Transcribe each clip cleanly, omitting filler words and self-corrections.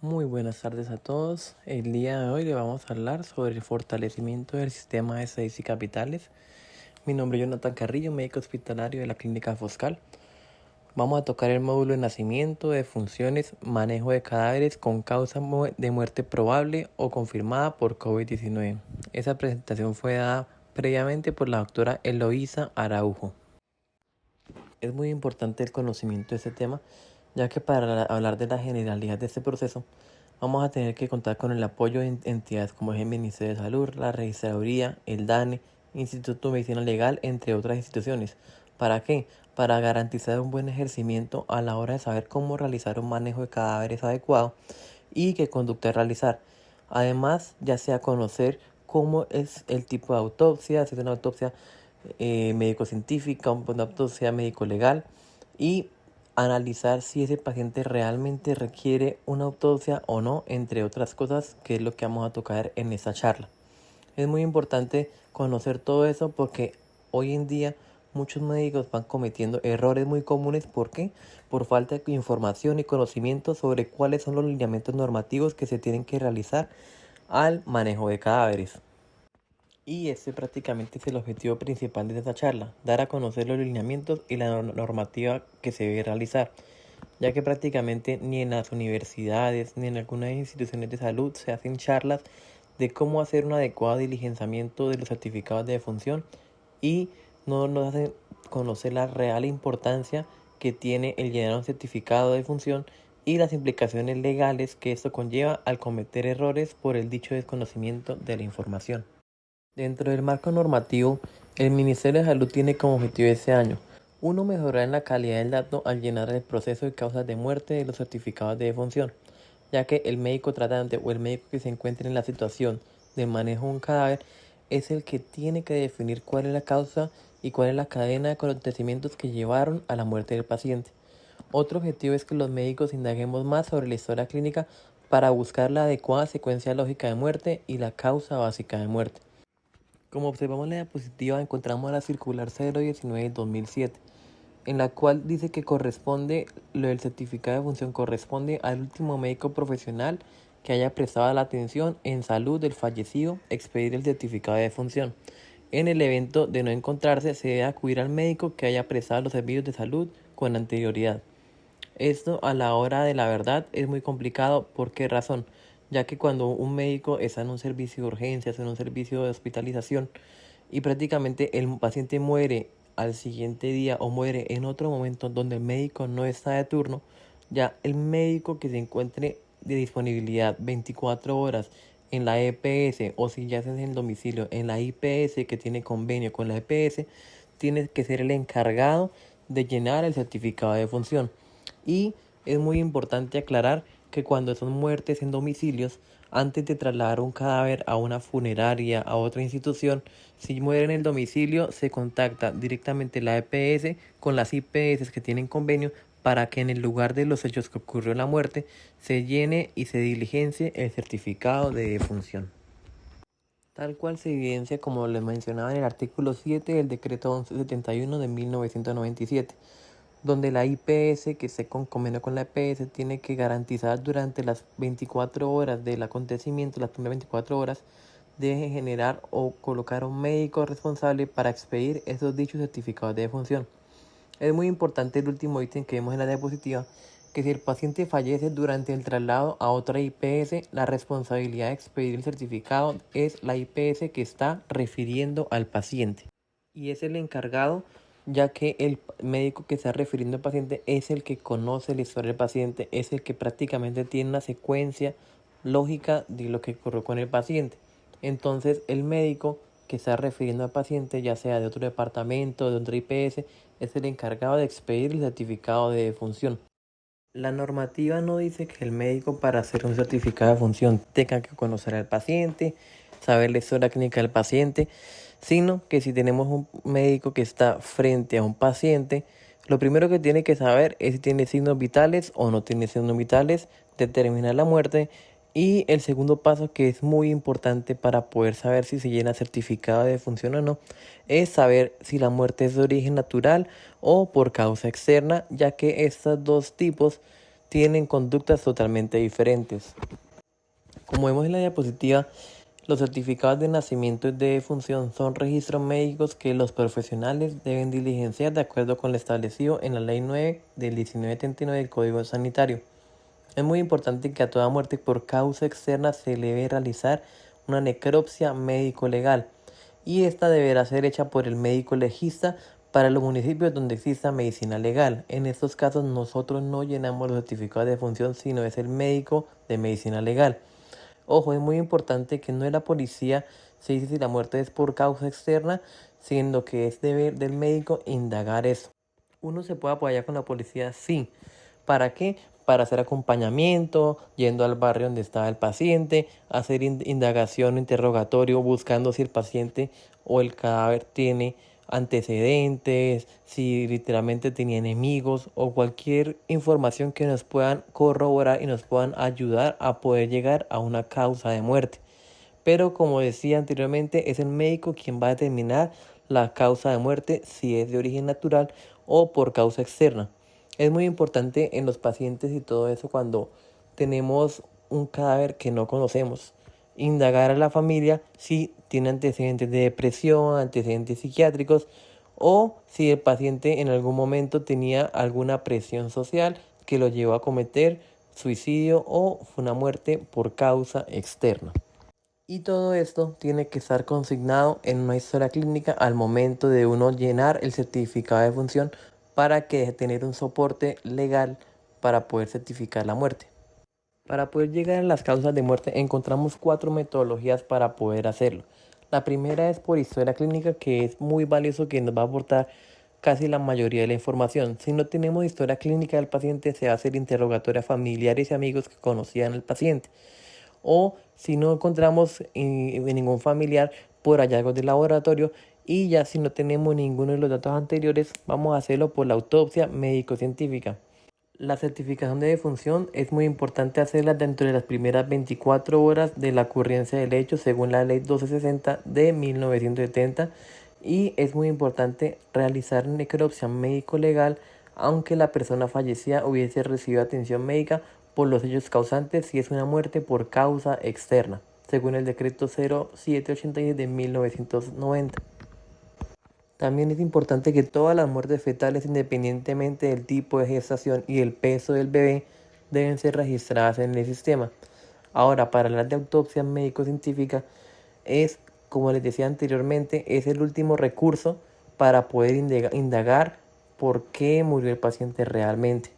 Muy buenas tardes a todos. El día de hoy le vamos a hablar sobre el fortalecimiento del sistema de estadística y capitales. Mi nombre es Jonathan Carrillo, médico hospitalario de la Clínica Foscal. Vamos a tocar el módulo de nacimiento, defunciones, manejo de cadáveres con causa de muerte probable o confirmada por COVID-19. Esa presentación fue dada previamente por la doctora Eloísa Araujo. Es muy importante el conocimiento de este tema, ya que para hablar de la generalidad de este proceso, vamos a tener que contar con el apoyo de entidades como el Ministerio de Salud, la Registraduría, el DANE, Instituto de Medicina Legal, entre otras instituciones. ¿Para qué? Para garantizar un buen ejercimiento a la hora de saber cómo realizar un manejo de cadáveres adecuado y qué conducta realizar. Además, ya sea conocer cómo es el tipo de autopsia, si es una autopsia médico-científica, una autopsia médico-legal, y analizar si ese paciente realmente requiere una autopsia o no, entre otras cosas, que es lo que vamos a tocar en esta charla. Es muy importante conocer todo eso porque hoy en día muchos médicos van cometiendo errores muy comunes. ¿Por qué? Por falta de información y conocimiento sobre cuáles son los lineamientos normativos que se tienen que realizar al manejo de cadáveres. Y ese prácticamente es el objetivo principal de esta charla, dar a conocer los lineamientos y la normativa que se debe realizar, ya que prácticamente ni en las universidades ni en algunas instituciones de salud se hacen charlas de cómo hacer un adecuado diligenciamiento de los certificados de defunción y no nos hacen conocer la real importancia que tiene el llenar un certificado de defunción y las implicaciones legales que esto conlleva al cometer errores por el dicho desconocimiento de la información. Dentro del marco normativo, el Ministerio de Salud tiene como objetivo este año: 1. Mejorar en la calidad del dato al llenar el proceso de causas de muerte de los certificados de defunción, ya que el médico tratante o el médico que se encuentre en la situación de manejo de un cadáver es el que tiene que definir cuál es la causa y cuál es la cadena de acontecimientos que llevaron a la muerte del paciente. Otro objetivo es que los médicos indaguemos más sobre la historia clínica para buscar la adecuada secuencia lógica de muerte y la causa básica de muerte. Como observamos en la diapositiva, encontramos la circular 019 del 2007, en la cual dice que lo del certificado de función corresponde al último médico profesional que haya prestado la atención en salud del fallecido expedir el certificado de función. En el evento de no encontrarse, se debe acudir al médico que haya prestado los servicios de salud con anterioridad. Esto a la hora de la verdad es muy complicado. ¿Por qué razón? Ya que cuando un médico está en un servicio de urgencias, en un servicio de hospitalización y prácticamente el paciente muere al siguiente día o muere en otro momento donde el médico no está de turno, ya el médico que se encuentre de disponibilidad 24 horas en la EPS, o si ya es en el domicilio en la IPS que tiene convenio con la EPS, tiene que ser el encargado de llenar el certificado de función. Y es muy importante aclarar que cuando son muertes en domicilios, antes de trasladar un cadáver a una funeraria, a otra institución, si muere en el domicilio, se contacta directamente la EPS con las IPS que tienen convenio para que en el lugar de los hechos que ocurrió la muerte se llene y se diligencie el certificado de defunción. Tal cual se evidencia, como les mencionaba, en el artículo 7 del decreto 1171 de 1997, donde la IPS que esté con convenio con la EPS tiene que garantizar durante las 24 horas del acontecimiento, las primeras 24 horas, debe generar o colocar un médico responsable para expedir esos dichos certificados de defunción. Es muy importante el último ítem que vemos en la diapositiva, que si el paciente fallece durante el traslado a otra IPS, la responsabilidad de expedir el certificado es la IPS que está refiriendo al paciente. Y es el encargado, ya que el médico que está refiriendo al paciente es el que conoce la historia del paciente, es el que prácticamente tiene una secuencia lógica de lo que ocurrió con el paciente. Entonces el médico que está refiriendo al paciente, ya sea de otro departamento, de otra IPS, es el encargado de expedir el certificado de defunción. La normativa no dice que el médico, para hacer un certificado de función, tenga que conocer al paciente, saber la historia clínica del paciente, sino que si tenemos un médico que está frente a un paciente, lo primero que tiene que saber es si tiene signos vitales o no tiene signos vitales, determinar la muerte. Y el segundo paso, que es muy importante para poder saber si se llena certificado de defunción o no, es saber si la muerte es de origen natural o por causa externa, ya que estos dos tipos tienen conductas totalmente diferentes. Como vemos en la diapositiva, los certificados de nacimiento y de defunción son registros médicos que los profesionales deben diligenciar de acuerdo con lo establecido en la Ley 9 del 1979 del Código Sanitario. Es muy importante que a toda muerte por causa externa se le debe realizar una necropsia médico-legal y esta deberá ser hecha por el médico legista para los municipios donde exista medicina legal. En estos casos nosotros no llenamos los certificados de defunción, sino es el médico de medicina legal. Ojo, es muy importante que no es la policía se dice si la muerte es por causa externa, siendo que es deber del médico indagar eso. Uno se puede apoyar con la policía, sí. ¿Para qué? Para hacer acompañamiento, yendo al barrio donde estaba el paciente, hacer indagación, interrogatorio, buscando si el paciente o el cadáver tiene antecedentes, si literalmente tenía enemigos o cualquier información que nos puedan corroborar y nos puedan ayudar a poder llegar a una causa de muerte. Pero como decía anteriormente, es el médico quien va a determinar la causa de muerte, si es de origen natural o por causa externa. Es muy importante en los pacientes y todo eso cuando tenemos un cadáver que no conocemos. Indagar a la familia si tiene antecedentes de depresión, antecedentes psiquiátricos o si el paciente en algún momento tenía alguna presión social que lo llevó a cometer suicidio o fue una muerte por causa externa. Y todo esto tiene que estar consignado en una historia clínica al momento de uno llenar el certificado de función para que tener un soporte legal para poder certificar la muerte. Para poder llegar a las causas de muerte encontramos 4 metodologías para poder hacerlo. La primera es por historia clínica, que es muy valioso, que nos va a aportar casi la mayoría de la información. Si no tenemos historia clínica del paciente, se va a hacer interrogatorio a familiares y amigos que conocían al paciente. O si no encontramos ningún familiar, por hallazgos de laboratorio. Y ya si no tenemos ninguno de los datos anteriores, vamos a hacerlo por la autopsia médico-científica. La certificación de defunción es muy importante hacerla dentro de las primeras 24 horas de la ocurrencia del hecho, según la ley 1260 de 1970, y es muy importante realizar necropsia médico-legal aunque la persona fallecida hubiese recibido atención médica por los hechos causantes si es una muerte por causa externa, según el decreto 0786 de 1990. También es importante que todas las muertes fetales, independientemente del tipo de gestación y el peso del bebé, deben ser registradas en el sistema. Ahora, para hablar de autopsia médico-científica, es, como les decía anteriormente, es el último recurso para poder indagar por qué murió el paciente realmente.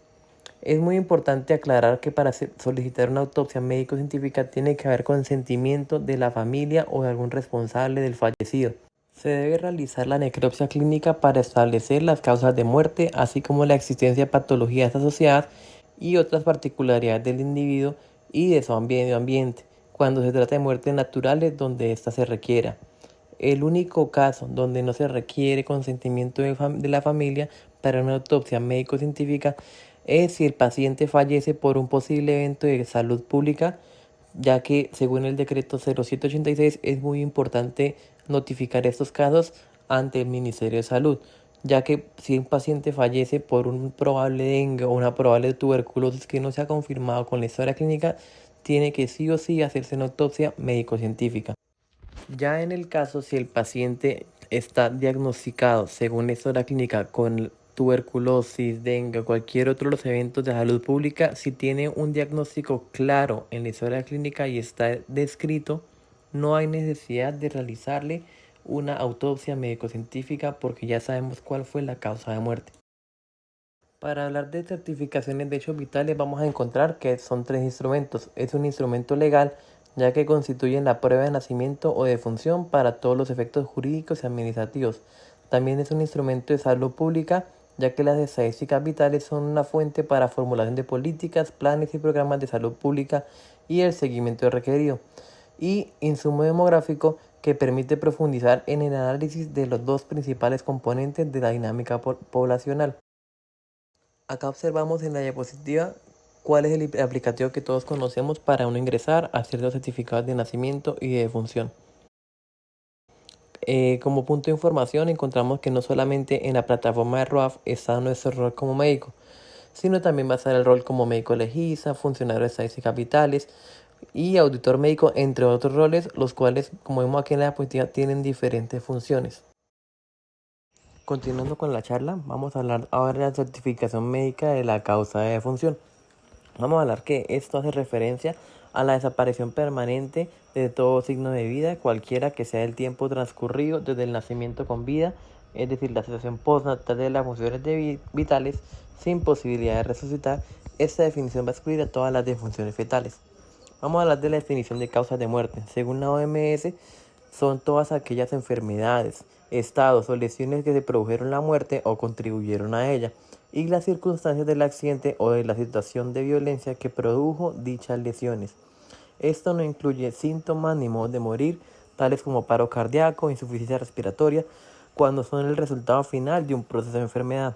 Es muy importante aclarar que para solicitar una autopsia médico-científica tiene que haber consentimiento de la familia o de algún responsable del fallecido. Se debe realizar la necropsia clínica para establecer las causas de muerte, así como la existencia de patologías asociadas y otras particularidades del individuo y de su medio ambiente, cuando se trata de muertes naturales donde ésta se requiera. El único caso donde no se requiere consentimiento de la familia para una autopsia médico-científica es si el paciente fallece por un posible evento de salud pública, ya que según el decreto 0786 es muy importante notificar estos casos ante el Ministerio de Salud, ya que si un paciente fallece por un probable dengue o una probable tuberculosis que no se ha confirmado con la historia clínica, tiene que sí o sí hacerse una autopsia médico-científica. Ya en el caso si el paciente está diagnosticado según la historia clínica con tuberculosis, dengue o cualquier otro de los eventos de salud pública, si tiene un diagnóstico claro en la historia clínica y está descrito, no hay necesidad de realizarle una autopsia médico-científica porque ya sabemos cuál fue la causa de muerte. Para hablar de certificaciones de hechos vitales vamos a encontrar que son 3 instrumentos. Es un instrumento legal ya que constituyen la prueba de nacimiento o defunción para todos los efectos jurídicos y administrativos. También es un instrumento de salud pública ya que las estadísticas vitales son una fuente para formulación de políticas, planes y programas de salud pública y el seguimiento requerido. Y insumo demográfico que permite profundizar en el análisis de los 2 principales componentes de la dinámica poblacional. Acá observamos en la diapositiva cuál es el aplicativo que todos conocemos para uno ingresar a ciertos certificados de nacimiento y de defunción. Como punto de información encontramos que no solamente en la plataforma de ROAF está nuestro rol como médico, sino también va a estar el rol como médico legista, funcionario de estadística capitales y auditor médico, entre otros roles, los cuales, como vemos aquí en la diapositiva, tienen diferentes funciones. Continuando con la charla, vamos a hablar ahora de la certificación médica de la causa de defunción. Vamos a hablar que esto hace referencia a la desaparición permanente de todo signo de vida, cualquiera que sea el tiempo transcurrido desde el nacimiento con vida, es decir, la situación postnatal de las funciones vitales sin posibilidad de resucitar. Esta definición va a excluir a todas las defunciones fetales. Vamos a hablar de la definición de causas de muerte. Según la OMS, son todas aquellas enfermedades, estados o lesiones que se produjeron la muerte o contribuyeron a ella, y las circunstancias del accidente o de la situación de violencia que produjo dichas lesiones. Esto no incluye síntomas ni modos de morir, tales como paro cardíaco, insuficiencia respiratoria, cuando son el resultado final de un proceso de enfermedad.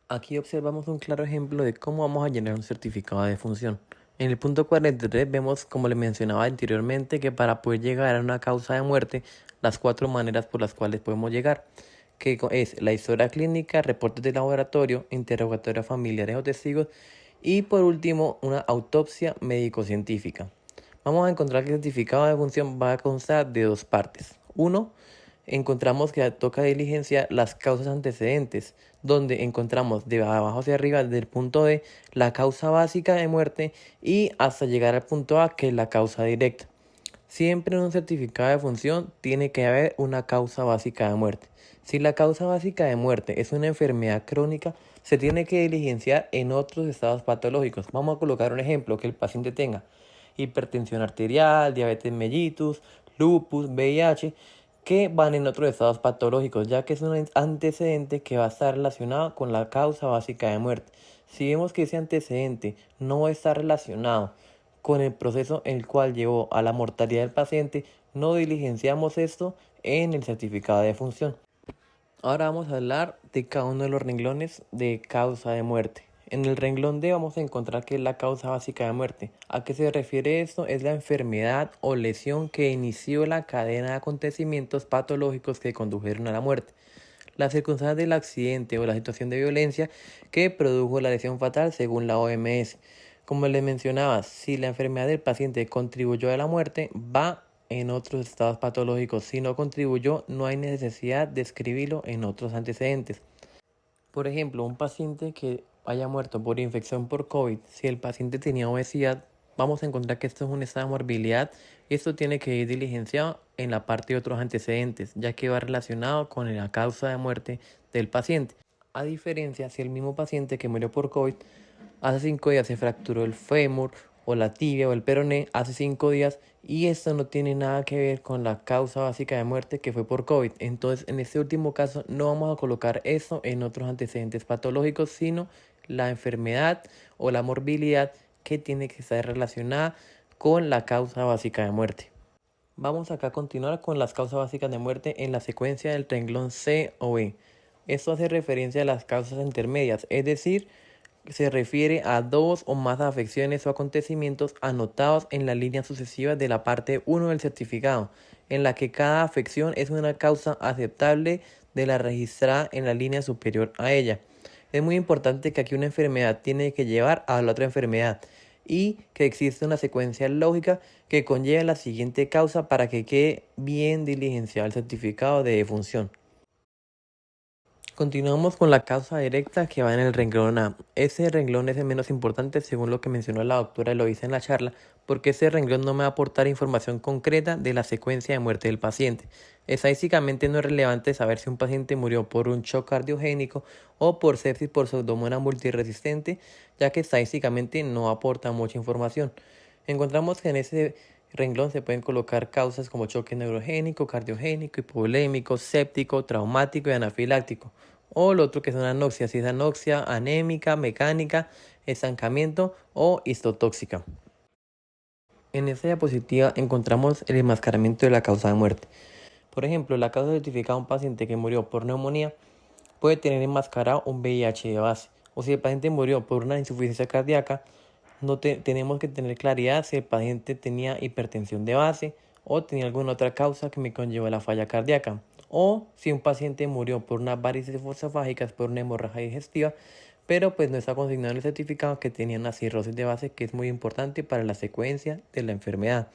Aquí observamos un claro ejemplo de cómo vamos a llenar un certificado de defunción. En el punto 43 vemos, como le mencionaba anteriormente, que para poder llegar a una causa de muerte, las 4 maneras por las cuales podemos llegar, que es la historia clínica, reportes de laboratorio, interrogatorio a familiares o testigos y por último una autopsia médico-científica. Vamos a encontrar que el certificado de defunción va a constar de 2 partes. Uno, encontramos que toca diligenciar las causas antecedentes, donde encontramos de abajo hacia arriba, desde el punto D, la causa básica de muerte y hasta llegar al punto A, que es la causa directa. Siempre en un certificado de defunción tiene que haber una causa básica de muerte. Si la causa básica de muerte es una enfermedad crónica, se tiene que diligenciar en otros estados patológicos. Vamos a colocar un ejemplo, que el paciente tenga hipertensión arterial, diabetes mellitus, lupus, VIH, que van en otros estados patológicos, ya que es un antecedente que va a estar relacionado con la causa básica de muerte. Si vemos que ese antecedente no está relacionado con el proceso en el cual llevó a la mortalidad del paciente, no diligenciamos esto en el certificado de defunción. Ahora vamos a hablar de cada uno de los renglones de causa de muerte. En el renglón D vamos a encontrar que es la causa básica de muerte. ¿A qué se refiere esto? Es la enfermedad o lesión que inició la cadena de acontecimientos patológicos que condujeron a la muerte. Las circunstancias del accidente o la situación de violencia que produjo la lesión fatal según la OMS. Como les mencionaba, si la enfermedad del paciente contribuyó a la muerte, va en otros estados patológicos. Si no contribuyó, no hay necesidad de escribirlo en otros antecedentes. Por ejemplo, un paciente que haya muerto por infección por COVID, si el paciente tenía obesidad, vamos a encontrar que esto es un estado de morbilidad. Esto tiene que ir diligenciado en la parte de otros antecedentes, ya que va relacionado con la causa de muerte del paciente. A diferencia, si el mismo paciente que murió por COVID hace 5 días se fracturó el fémur o la tibia o el peroné hace 5 días y esto no tiene nada que ver con la causa básica de muerte que fue por COVID. Entonces, en este último caso no vamos a colocar eso en otros antecedentes patológicos, sino la enfermedad o la morbilidad que tiene que estar relacionada con la causa básica de muerte. Vamos acá a continuar con las causas básicas de muerte en la secuencia del renglón C o B. Esto hace referencia a las causas intermedias, es decir, se refiere a 2 o más afecciones o acontecimientos anotados en la línea sucesiva de la parte 1 del certificado, en la que cada afección es una causa aceptable de la registrada en la línea superior a ella. Es muy importante que aquí una enfermedad tiene que llevar a la otra enfermedad y que existe una secuencia lógica que conlleva la siguiente causa para que quede bien diligenciado el certificado de defunción. Continuamos con la causa directa que va en el renglón A. Ese renglón es el menos importante según lo que mencionó la doctora Eloisa en la charla, porque ese renglón no me va a aportar información concreta de la secuencia de muerte del paciente. Estadísticamente no es relevante saber si un paciente murió por un shock cardiogénico o por sepsis por pseudomonas multiresistente, ya que estadísticamente no aporta mucha información. Encontramos que en ese renglón se pueden colocar causas como choque neurogénico, cardiogénico, hipovolémico, séptico, traumático y anafiláctico. O lo otro que es una anoxia, si es anoxia anémica, mecánica, estancamiento o histotóxica. En esta diapositiva encontramos el enmascaramiento de la causa de muerte. Por ejemplo, la causa certificada de un paciente que murió por neumonía puede tener enmascarado un VIH de base. O si el paciente murió por una insuficiencia cardíaca, no tenemos que tener claridad si el paciente tenía hipertensión de base o tenía alguna otra causa que me conllevó a la falla cardíaca. O si un paciente murió por unas varices fosofágicas por una hemorragia digestiva, pero pues no está consignado en el certificado que tenía una cirrosis de base, que es muy importante para la secuencia de la enfermedad.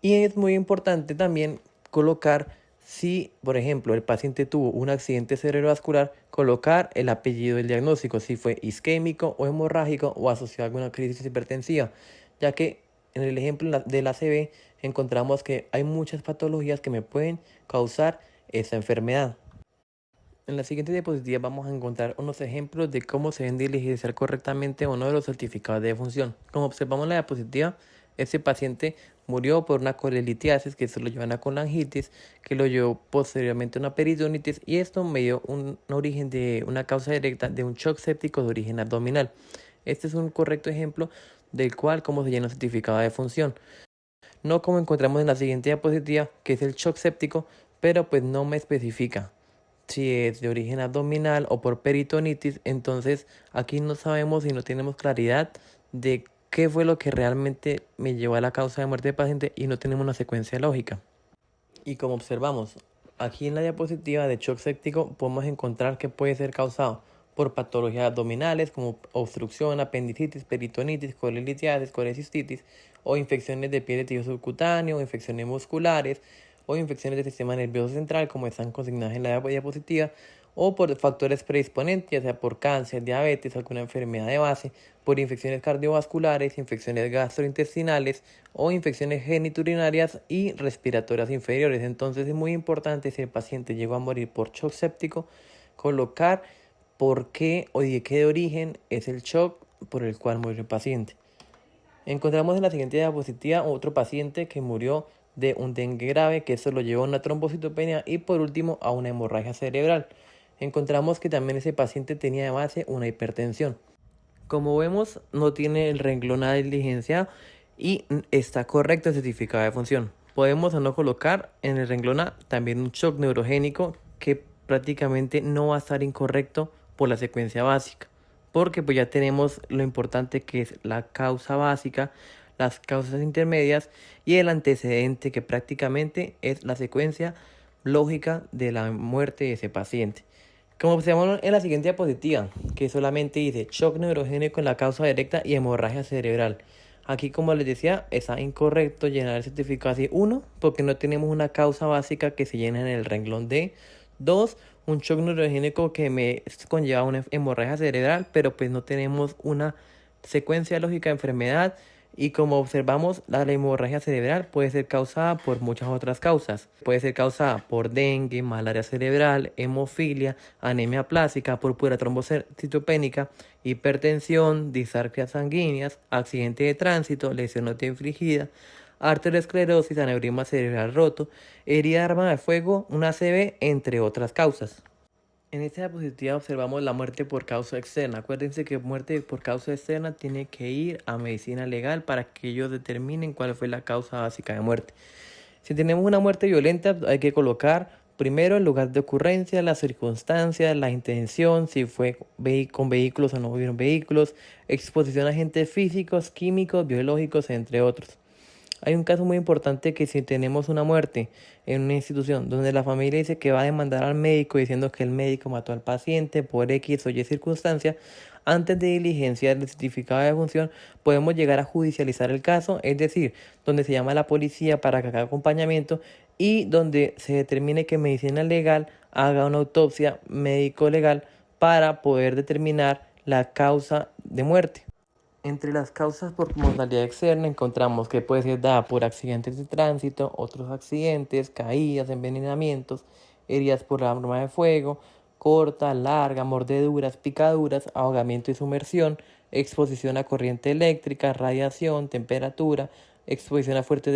Y es muy importante también colocar, si por ejemplo el paciente tuvo un accidente cerebrovascular, colocar el apellido del diagnóstico, si fue isquémico o hemorrágico o asociado a alguna crisis hipertensiva, ya que en el ejemplo del ACV encontramos que hay muchas patologías que me pueden causar esa enfermedad. En la siguiente diapositiva vamos a encontrar unos ejemplos de cómo se deben diligenciar correctamente uno de los certificados de defunción. Como observamos en la diapositiva, este paciente murió por una colelitiasis, que se lo lleva a una colangitis, que lo llevó posteriormente a una peritonitis, y esto me dio un origen de una causa directa de un shock séptico de origen abdominal. Este es un correcto ejemplo del cual cómo se llena un certificado de defunción. No como encontramos en la siguiente diapositiva, que es el shock séptico, pero pues no me especifica si es de origen abdominal o por peritonitis. Entonces aquí no sabemos y no tenemos claridad de qué fue lo que realmente me llevó a la causa de muerte del paciente y no tenemos una secuencia lógica. Y como observamos aquí en la diapositiva de shock séptico, podemos encontrar que puede ser causado por patologías abdominales como obstrucción, apendicitis, peritonitis, colelitiasis, colecistitis, o infecciones de piel de tejido subcutáneo, infecciones musculares, o infecciones del sistema nervioso central, como están consignadas en la diapositiva, o por factores predisponentes, ya sea por cáncer, diabetes, alguna enfermedad de base, por infecciones cardiovasculares, infecciones gastrointestinales o infecciones geniturinarias y respiratorias inferiores. Entonces es muy importante, si el paciente llegó a morir por shock séptico, colocar por qué o de qué origen es el shock por el cual murió el paciente. Encontramos en la siguiente diapositiva otro paciente que murió de un dengue grave, que eso lo llevó a una trombocitopenia y por último a una hemorragia cerebral. Encontramos que también ese paciente tenía de base una hipertensión. Como vemos, no tiene el renglón A diligenciado y está correcto el certificado de función. Podemos o no colocar en el renglón A también un shock neurogénico, que prácticamente no va a estar incorrecto por la secuencia básica, porque pues ya tenemos lo importante que es la causa básica, las causas intermedias y el antecedente, que prácticamente es la secuencia lógica de la muerte de ese paciente. Como observamos en la siguiente diapositiva, que solamente dice shock neurogénico en la causa directa y hemorragia cerebral. Aquí, como les decía, está incorrecto llenar el certificado así. 1, porque no tenemos una causa básica que se llena en el renglón D. 2, un shock neurogénico que me conlleva una hemorragia cerebral, pero pues no tenemos una secuencia lógica de enfermedad. Y como observamos, la hemorragia cerebral puede ser causada por muchas otras causas. Puede ser causada por dengue, malaria cerebral, hemofilia, anemia plástica, púrpura trombocitopénica, hipertensión, disartrias sanguíneas, accidente de tránsito, lesión no infligida, arteriosclerosis, aneurisma cerebral roto, herida de arma de fuego, una ACV, entre otras causas. En esta diapositiva observamos la muerte por causa externa. Acuérdense que muerte por causa externa tiene que ir a medicina legal para que ellos determinen cuál fue la causa básica de muerte. Si tenemos una muerte violenta, hay que colocar primero el lugar de ocurrencia, las circunstancias, la intención, si fue con vehículos o no hubieron vehículos, exposición a agentes físicos, químicos, biológicos, entre otros. Hay un caso muy importante, que si tenemos una muerte en una institución donde la familia dice que va a demandar al médico diciendo que el médico mató al paciente por X o Y circunstancia, antes de diligenciar el certificado de defunción podemos llegar a judicializar el caso, es decir, donde se llama a la policía para que haga acompañamiento y donde se determine que medicina legal haga una autopsia médico legal para poder determinar la causa de muerte. Entre las causas por modalidad externa encontramos que puede ser dada por accidentes de tránsito, otros accidentes, caídas, envenenamientos, heridas por arma de fuego, corta, larga, mordeduras, picaduras, ahogamiento y sumersión, exposición a corriente eléctrica, radiación, temperatura, exposición a fuerzas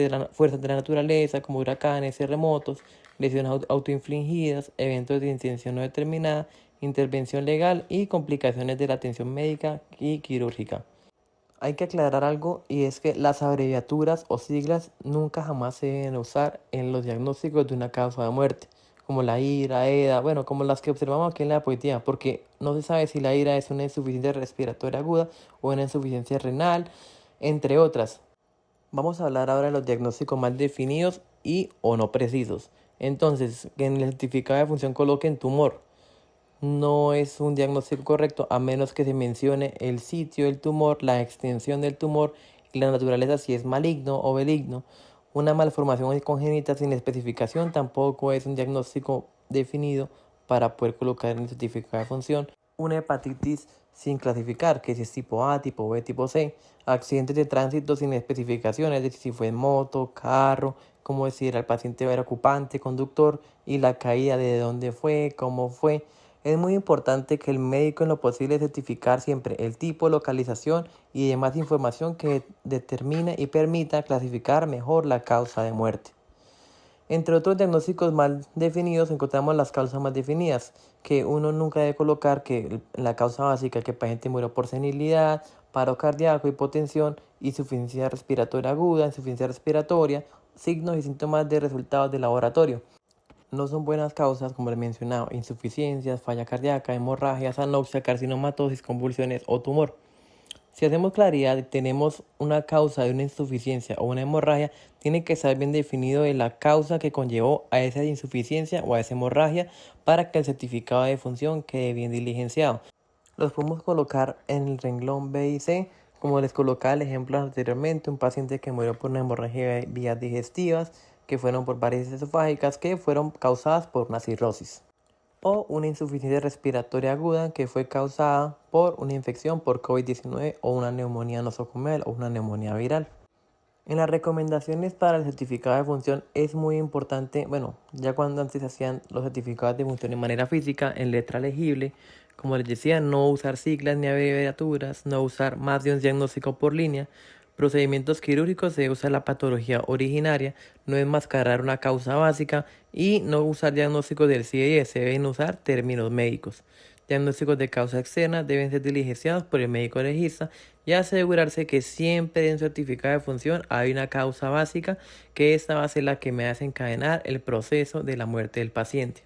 de la naturaleza como huracanes, terremotos, lesiones autoinfligidas, eventos de intención no determinada, intervención legal y complicaciones de la atención médica y quirúrgica. Hay que aclarar algo, y es que las abreviaturas o siglas nunca jamás se deben usar en los diagnósticos de una causa de muerte, como la IRA, EDA, bueno, como las que observamos aquí en la diapositiva, porque no se sabe si la IRA es una insuficiencia respiratoria aguda o una insuficiencia renal, entre otras. Vamos a hablar ahora de los diagnósticos más definidos y o no precisos. Entonces, que en el certificado de función coloquen tumor. no es un diagnóstico correcto a menos que se mencione el sitio del tumor, la extensión del tumor y la naturaleza, si es maligno o benigno. Una malformación congénita sin especificación tampoco es un diagnóstico definido para poder colocar en el certificado de función. Una hepatitis sin clasificar, que si es tipo A, tipo B, tipo C. Accidentes de tránsito sin especificación, es decir, si fue en moto, carro, como decir, el paciente era ocupante, conductor, y la caída de dónde fue, cómo fue. Es muy importante que el médico en lo posible certificar siempre el tipo, localización y demás información que determine y permita clasificar mejor la causa de muerte. Entre otros diagnósticos mal definidos encontramos las causas más definidas, que uno nunca debe colocar que la causa básica, que el paciente murió por senilidad, paro cardíaco, hipotensión, insuficiencia respiratoria aguda, insuficiencia respiratoria, signos y síntomas de resultados de laboratorio. No son buenas causas, como les mencionaba, insuficiencias, falla cardíaca, hemorragias, anoxia, carcinomatosis, convulsiones o tumor. Si hacemos claridad y tenemos una causa de una insuficiencia o una hemorragia, tiene que estar bien definido de la causa que conllevó a esa insuficiencia o a esa hemorragia para que el certificado de función quede bien diligenciado. Los podemos colocar en el renglón B y C, como les colocaba el ejemplo anteriormente, un paciente que murió por una hemorragia de vías digestivas, que fueron por varices esofágicas, que fueron causadas por una cirrosis. O una insuficiencia respiratoria aguda que fue causada por una infección por COVID-19 o una neumonía nosocomial o una neumonía viral. En las recomendaciones para el certificado de función es muy importante, ya cuando antes se hacían los certificados de función de manera física, en letra legible, como les decía, no usar siglas ni abreviaturas, no usar más de un diagnóstico por línea. Procedimientos quirúrgicos se usa la patología originaria, no enmascarar una causa básica y no usar diagnósticos del CIE, se deben usar términos médicos. Diagnósticos de causa externa deben ser diligenciados por el médico legista y asegurarse que siempre en certificado de función hay una causa básica, que esta va a ser la que me hace encadenar el proceso de la muerte del paciente.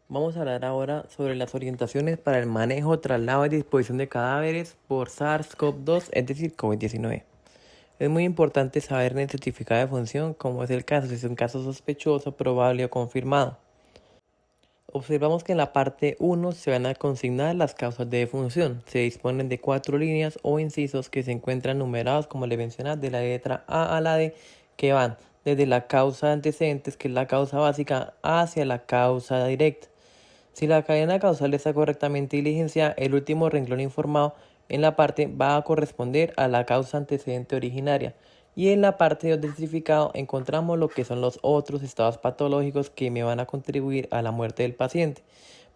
Vamos a hablar ahora sobre las orientaciones para el manejo, traslado y disposición de cadáveres por SARS-CoV-2, es decir, COVID-19. Es muy importante saber en el certificado de función cómo es el caso, si es un caso sospechoso, probable o confirmado. Observamos que en la parte 1 se van a consignar las causas de defunción. Se disponen de 4 líneas o incisos que se encuentran numerados, como le mencioné, de la letra A a la D, que van desde la causa de antecedentes, que es la causa básica, hacia la causa directa. Si la cadena causal está correctamente diligenciada, el último renglón informado en la parte va a corresponder a la causa antecedente originaria. Y en la parte del certificado encontramos lo que son los otros estados patológicos que me van a contribuir a la muerte del paciente,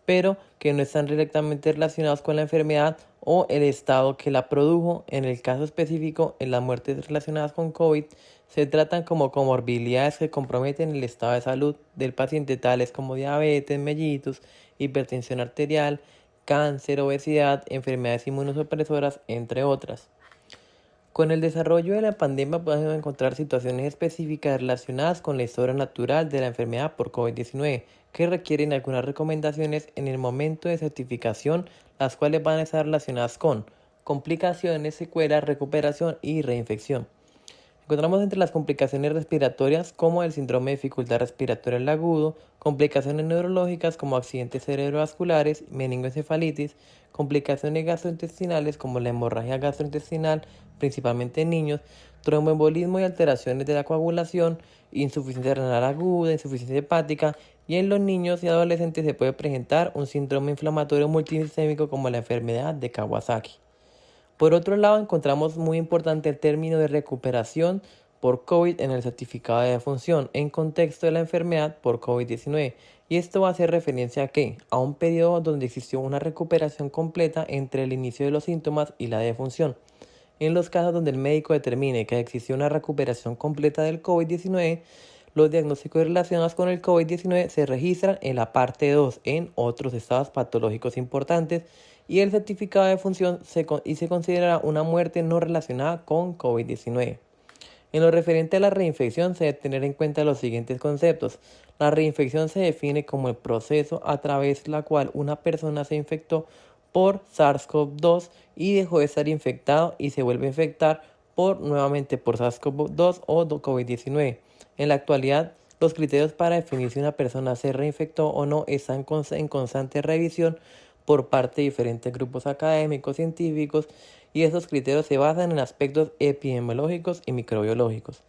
pero que no están directamente relacionados con la enfermedad o el estado que la produjo. En el caso específico, en las muertes relacionadas con COVID, se tratan como comorbilidades que comprometen el estado de salud del paciente, tales como diabetes mellitus, hipertensión arterial, cáncer, obesidad, enfermedades inmunosupresoras, entre otras. Con el desarrollo de la pandemia podemos encontrar situaciones específicas relacionadas con la historia natural de la enfermedad por COVID-19 que requieren algunas recomendaciones en el momento de certificación, las cuales van a estar relacionadas con complicaciones, secuelas, recuperación y reinfección. Encontramos entre las complicaciones respiratorias como el síndrome de dificultad respiratoria al agudo, complicaciones neurológicas como accidentes cerebrovasculares, meningoencefalitis, complicaciones gastrointestinales como la hemorragia gastrointestinal, principalmente en niños, tromboembolismo y alteraciones de la coagulación, insuficiencia renal aguda, insuficiencia hepática, y en los niños y adolescentes se puede presentar un síndrome inflamatorio multisistémico como la enfermedad de Kawasaki. Por otro lado, encontramos muy importante el término de recuperación por COVID en el certificado de defunción en contexto de la enfermedad por COVID-19. Y esto va a hacer referencia a ¿qué? A un periodo donde existió una recuperación completa entre el inicio de los síntomas y la defunción. En los casos donde el médico determine que existió una recuperación completa del COVID-19, los diagnósticos relacionados con el COVID-19 se registran en la parte 2 en otros estados patológicos importantes y el certificado de función se considera una muerte no relacionada con COVID-19. En lo referente a la reinfección se debe tener en cuenta los siguientes conceptos. La reinfección se define como el proceso a través del cual una persona se infectó por SARS-CoV-2 y dejó de estar infectado y se vuelve a infectar nuevamente por SARS-CoV-2 o COVID-19. En la actualidad, Los criterios para definir si una persona se reinfectó o no están en constante revisión por parte de diferentes grupos académicos, científicos, y esos criterios se basan en aspectos epidemiológicos y microbiológicos.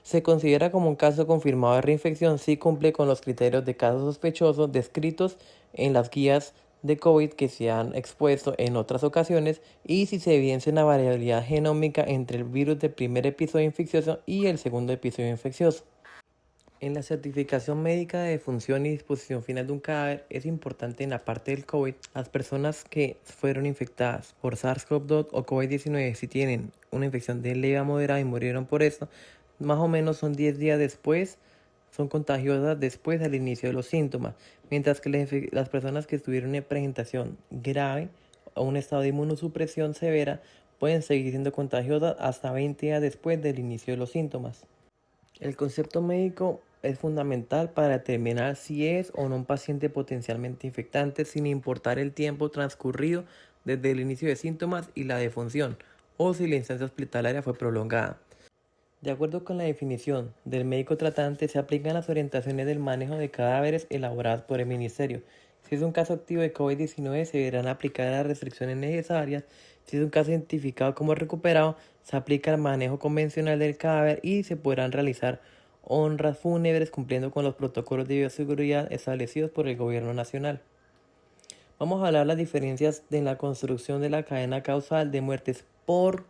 Se considera como un caso confirmado de reinfección si cumple con los criterios de caso sospechoso descritos en las guías de COVID que se han expuesto en otras ocasiones y si se evidencia una variabilidad genómica entre el virus del primer episodio infeccioso y el segundo episodio infeccioso. En la certificación médica de defunción y disposición final de un cadáver es importante en la parte del COVID, las personas que fueron infectadas por SARS-CoV-2 o COVID-19 si tienen una infección de leve a moderada y murieron por esto, más o menos son 10 días después, son contagiosas después del inicio de los síntomas, mientras que las personas que tuvieron una presentación grave o un estado de inmunosupresión severa pueden seguir siendo contagiosas hasta 20 días después del inicio de los síntomas. El concepto médico es fundamental para determinar si es o no un paciente potencialmente infectante sin importar el tiempo transcurrido desde el inicio de síntomas y la defunción, o si la instancia hospitalaria fue prolongada. De acuerdo con la definición del médico tratante, se aplican las orientaciones del manejo de cadáveres elaboradas por el Ministerio. Si es un caso activo de COVID-19, se deberán aplicar las restricciones necesarias. Si es un caso identificado como recuperado, se aplica el manejo convencional del cadáver y se podrán realizar honras fúnebres cumpliendo con los protocolos de bioseguridad establecidos por el Gobierno Nacional. Vamos a hablar de las diferencias en la construcción de la cadena causal de muertes por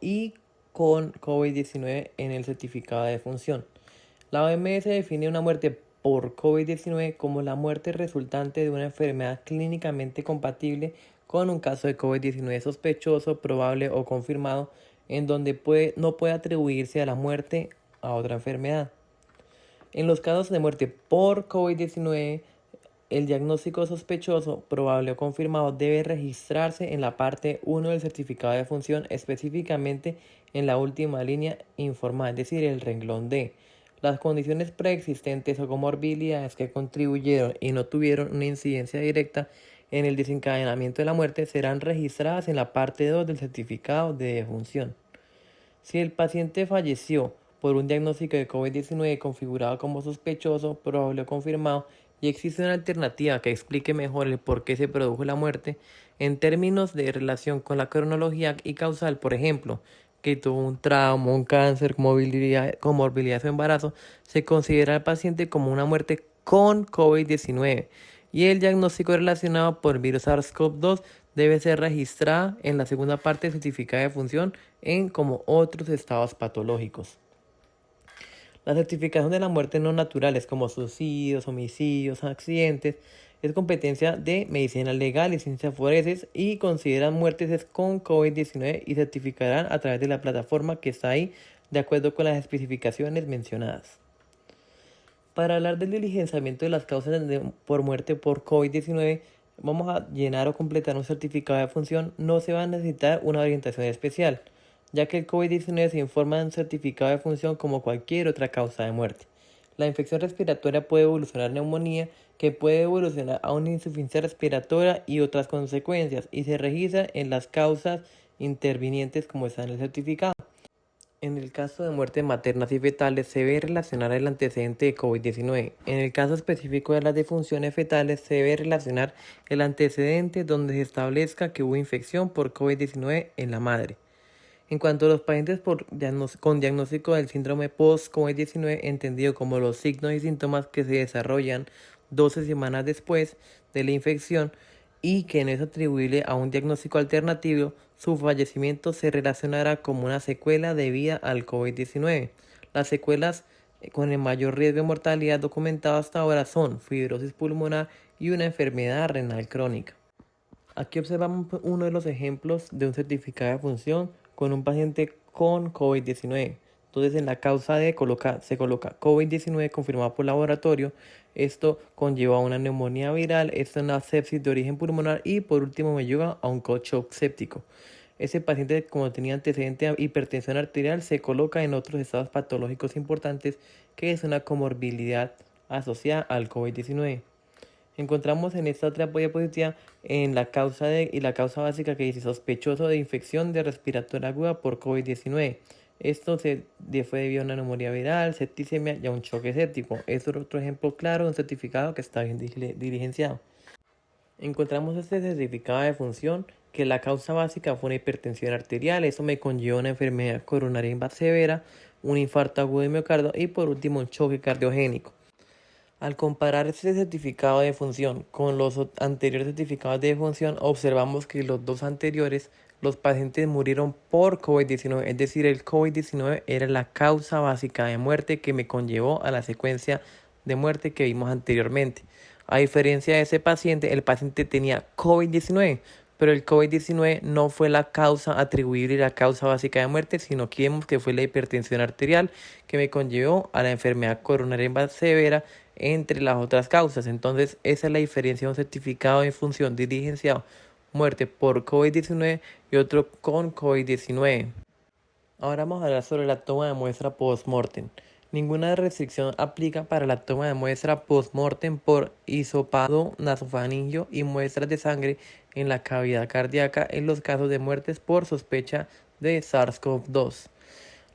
y con COVID-19 en el certificado de defunción. La OMS define una muerte por COVID-19 como la muerte resultante de una enfermedad clínicamente compatible con un caso de COVID-19 sospechoso, probable o confirmado, en donde no puede atribuirse a la muerte a otra enfermedad. En los casos de muerte por COVID-19, el diagnóstico sospechoso, probable o confirmado debe registrarse en la parte 1 del certificado de defunción, específicamente en la última línea informal, es decir, el renglón D. Las condiciones preexistentes o comorbilidades que contribuyeron y no tuvieron una incidencia directa en el desencadenamiento de la muerte serán registradas en la parte 2 del certificado de defunción. Si el paciente falleció por un diagnóstico de COVID-19 configurado como sospechoso, probable o confirmado, y existe una alternativa que explique mejor el por qué se produjo la muerte, en términos de relación con la cronología y causal, por ejemplo, que tuvo un trauma, un cáncer, comorbilidad o embarazo, se considera al paciente como una muerte con COVID-19 y el diagnóstico relacionado por el virus SARS-CoV-2 debe ser registrada en la segunda parte del certificado de función en como otros estados patológicos. La certificación de la muerte no naturales como suicidios, homicidios, accidentes, es competencia de medicina legal y ciencias forenses y consideran muertes con COVID-19 y certificarán a través de la plataforma que está ahí de acuerdo con las especificaciones mencionadas. Para hablar del diligenciamiento de las causas por muerte por COVID-19, vamos a llenar o completar un certificado de función, no se va a necesitar una orientación especial, ya que el COVID-19 se informa en un certificado de función como cualquier otra causa de muerte. La infección respiratoria puede evolucionar a neumonía, que puede evolucionar a una insuficiencia respiratoria y otras consecuencias, y se registra en las causas intervinientes como está en el certificado. En el caso de muertes maternas y fetales se debe relacionar el antecedente de COVID-19. En el caso específico de las defunciones fetales se debe relacionar el antecedente donde se establezca que hubo infección por COVID-19 en la madre. En cuanto a los pacientes con diagnóstico del síndrome post-COVID-19, entendido como los signos y síntomas que se desarrollan 12 semanas después de la infección y que no es atribuible a un diagnóstico alternativo, su fallecimiento se relacionará como una secuela debida al COVID-19. Las secuelas con el mayor riesgo de mortalidad documentado hasta ahora son fibrosis pulmonar y una enfermedad renal crónica. Aquí observamos uno de los ejemplos de un certificado de función con un paciente con COVID-19. Entonces en la causa D se coloca COVID-19 confirmado por laboratorio. Esto conlleva a una neumonía viral, esto es una sepsis de origen pulmonar y por último me lleva a un shock séptico. Ese paciente, como tenía antecedente de hipertensión arterial, se coloca en otros estados patológicos importantes que es una comorbilidad asociada al COVID-19. Encontramos en esta otra diapositiva en la causa y la causa básica que dice sospechoso de infección de respiratoria aguda por COVID-19. Esto fue debido a una neumonía viral, septicemia y a un choque séptico. Esto es otro ejemplo claro de un certificado que está bien diligenciado. Encontramos este certificado de función que la causa básica fue una hipertensión arterial. Eso me conllevó una enfermedad coronaria severa, un infarto agudo de miocardio y por último un choque cardiogénico. Al comparar este certificado de función con los anteriores certificados de función, observamos que los dos anteriores, los pacientes murieron por COVID-19, es decir, el COVID-19 era la causa básica de muerte que me conllevó a la secuencia de muerte que vimos anteriormente. A diferencia de ese paciente, el paciente tenía COVID-19, pero el COVID-19 no fue la causa atribuible y la causa básica de muerte, sino que vemos que fue la hipertensión arterial que me conllevó a la enfermedad coronaria severa, entre las otras causas. Entonces, esa es la diferencia de un certificado de función diligenciado, muerte por COVID-19 y otro con COVID-19. Ahora vamos a hablar sobre la toma de muestra post-mortem. Ninguna restricción aplica para la toma de muestra post-mortem por hisopado nasofaringeo y muestras de sangre en la cavidad cardíaca en los casos de muertes por sospecha de SARS-CoV-2.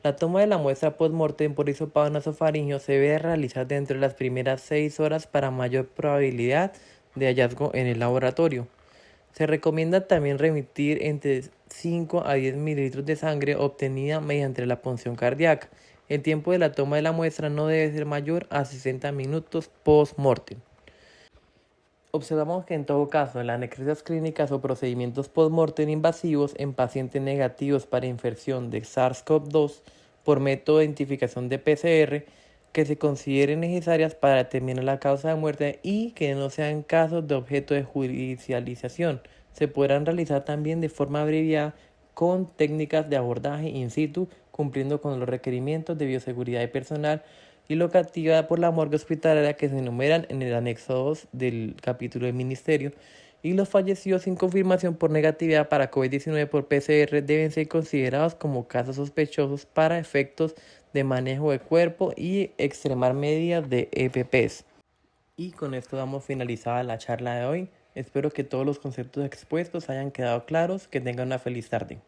La toma de la muestra post-mortem por hisopado nasofaringeo se debe realizar dentro de las primeras 6 horas para mayor probabilidad de hallazgo en el laboratorio. Se recomienda también remitir entre 5 a 10 mililitros de sangre obtenida mediante la punción cardíaca. El tiempo de la toma de la muestra no debe ser mayor a 60 minutos post-mortem. Observamos que en todo caso, las necresias clínicas o procedimientos post-mortem invasivos en pacientes negativos para infección de SARS-CoV-2 por método de identificación de PCR que se consideren necesarias para determinar la causa de muerte y que no sean casos de objeto de judicialización, se podrán realizar también de forma abreviada con técnicas de abordaje in situ, cumpliendo con los requerimientos de bioseguridad y personal y locativa por la morgue hospitalaria que se enumeran en el anexo 2 del capítulo del ministerio, y los fallecidos sin confirmación por negatividad para COVID-19 por PCR deben ser considerados como casos sospechosos para efectos de manejo de cuerpo y extremar medidas de EPPs. Y con esto damos finalizada la charla de hoy. Espero que todos los conceptos expuestos hayan quedado claros. Que tengan una feliz tarde.